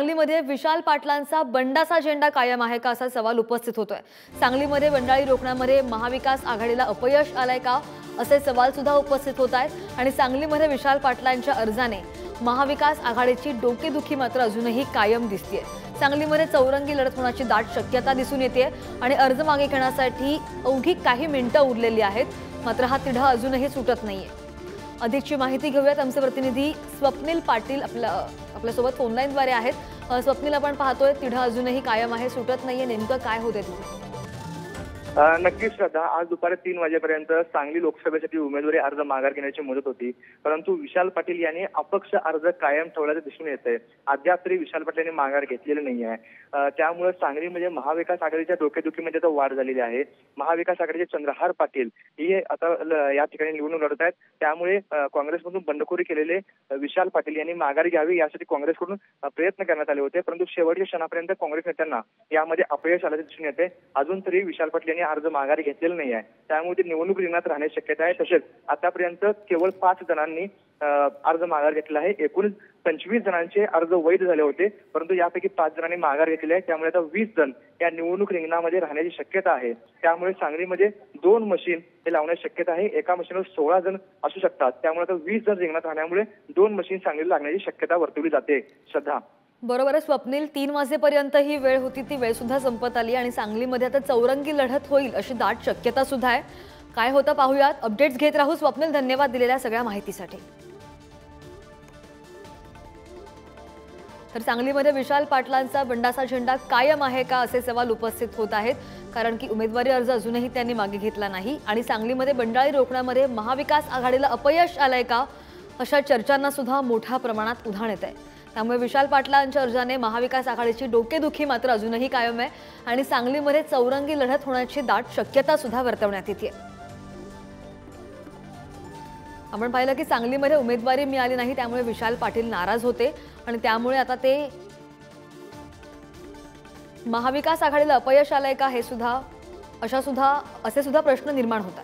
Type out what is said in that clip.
सांगलीमध्ये विशाल पाटलांचा बंडाचा झेंडा कायम आहे का असा सवाल उपस्थित होतोय। सांगलीमध्ये बंडाळी रोखण्यामध्ये महाविकास आघाडीला अपयश आलंय का असे सवाल सुद्धा उपस्थित होत आहेत आणि सांगलीमध्ये विशाल पाटलांच्या अर्जाने महाविकास आघाडीची डोकेदुखी मात्र अजूनही कायम दिसतेय। सांगलीमध्ये चौरंगी लढत होण्याची दाट शक्यता दिसून येते आणि अर्ज मागे घेण्यासाठी अवघी काही मिनिटं उरलेली आहेत, मात्र हा तिढा अजूनही सुटत नाहीये। अधिकची माहिती घेऊयात, आमचे प्रतिनिधी स्वप्नील पाटील आपल्यासोबत फोनलाईनद्वारे आहेत। स्वप्नील, आपण पाहतोय तिढा अजूनही कायम आहे, सुटत नाहीये, नेमकं काय होते तिथे? नक्कीच श्रद्धा, आज दुपारी 3 वाजेपर्यंत सांगली लोकसभेसाठी उमेदवारी अर्ज माघार घेण्याची मुदत होती, परंतु विशाल पाटील यांनी अपक्ष अर्ज कायम ठेवल्याचं दिसून येतंय। अद्याप तरी विशाल पाटील यांनी माघार घेतलेली नाही आहे। त्यामुळे सांगलीमध्ये महाविकास आघाडीच्या डोकेदुखीमध्ये तर वाढ झालेली आहे। महाविकास आघाडीचे चंद्रहार पाटील हे आता या ठिकाणी निवडणूक लढत आहेत, त्यामुळे काँग्रेसमधून बंडखोरी केलेले विशाल पाटील यांनी माघार घ्यावी यासाठी काँग्रेसकडून प्रयत्न करण्यात आले होते, परंतु शेवटच्या क्षणापर्यंत काँग्रेस नेत्यांना यामध्ये अपयश आल्याचे दिसून येते। अजून तरी विशाल पाटील अर्ज माघारी घेतलेला नाही आहे, त्यामुळे ते निवडणूक रिंगणात राहण्याची शक्यता आहे। तसेच आतापर्यंत केवळ 5 जणांनी अर्ज माघार घेतला आहे। एकूण 25 जणांचे अर्ज वैध झाले होते, परंतु यापैकी 5 जणांनी माघार घेतली आहे, त्यामुळे आता 20 जण या निवडणूक रिंगणामध्ये राहण्याची शक्यता आहे। त्यामुळे सांगलीमध्ये 2 मशीन हे लावण्याची शक्यता आहे। एका मशीनवर 16 जण असू शकतात, त्यामुळे आता 20 जण रिंगणात राहण्यामुळे 2 मशीन सांगलीला लागण्याची शक्यता वर्तवली जाते। श्रद्धा, बरोबर आहे स्वप्नील, 3 वाजेपर्यंत ही वेळ होती, ती वेळ सुद्धा संपत आली आणि सांगलीमध्ये आता चौरंगी लढत होईल अशी दाट शक्यता सुद्धा आहे। काय होतं पाहूयात, अपडेट्स घेत राहू। स्वप्नील, धन्यवाद दिलेल्या सगळ्या माहितीसाठी। तर सांगलीमध्ये विशाल पाटलांचा बंडाचा झेंडा कायम आहे का असे सवाल उपस्थित होत आहेत, कारण की उमेदवारी अर्ज अजूनही त्यांनी मागे घेतला नाही आणि सांगलीमध्ये बंडाळी रोखण्यामध्ये महाविकास आघाडीला अपयश आलंय का अशा चर्चांना सुद्धा मोठ्या प्रमाणात उधाण येत आहे। त्यामुळे विशाल पाटलांच्या अर्जाने महाविकास आघाडीची डोकेदुखी मात्र अजूनही कायम आहे आणि सांगलीमध्ये चौरंगी लढत होण्याची दाट शक्यता सुद्धा वर्तवण्यात येते। आपण पाहिलं की सांगलीमध्ये उमेदवारी मिळाली नाही, त्यामुळे विशाल पाटील नाराज होते आणि त्यामुळे आता ते महाविकास आघाडीला अपयश आलंय का हे सुद्धा असे सुद्धा प्रश्न निर्माण होतात।